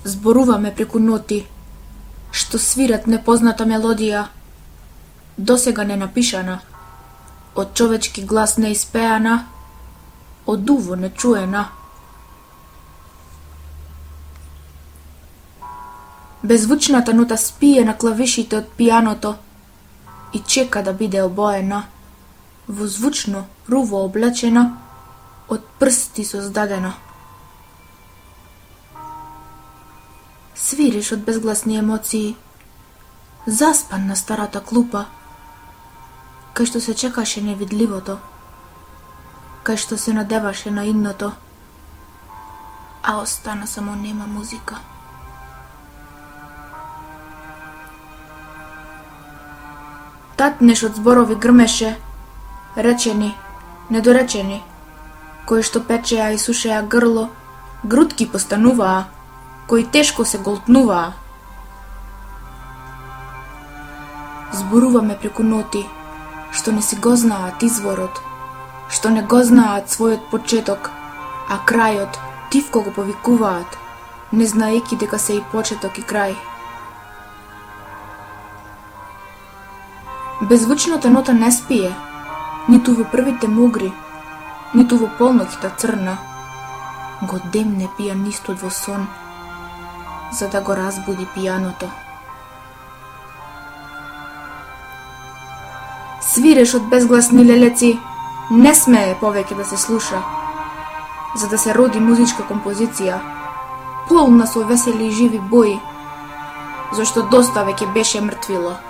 Зборуваме преку ноти, што свират непозната мелодија, досега не напишана, од човечки глас не испеана, од уво не чуена. Беззвучната нота спие на клавишите од пијаното и чека да биде обоена, во звучно руво облечена, од прсти создадена. Свириш од безгласни емоции, заспан на старата клупа, кај што се чекаше невидливото, кај што се надеваше на идното, а остана само нема музика. Татнеш од зборови грмеше, речени, недоречени, кои што печеа и сушеа грло, грудки постануваа, кои тешко се голтнуваа. Зборуваме преку ноти, што не си го знаат изворот, што не го знаат својот почеток, а крајот тивко го повикуваат, не знаејќи дека се и почеток и крај. Беззвучната нота не спие, ниту во првите мугри, ниту во полноќта црна. Го демне пијанистот во сон, за да го разбуди пијаното. Свиреш од безгласни лелеци, не смее повеќе да се слуша, за да се роди музичка композиција, полна со весели и живи бои, зашто доста веќе беше мртвило.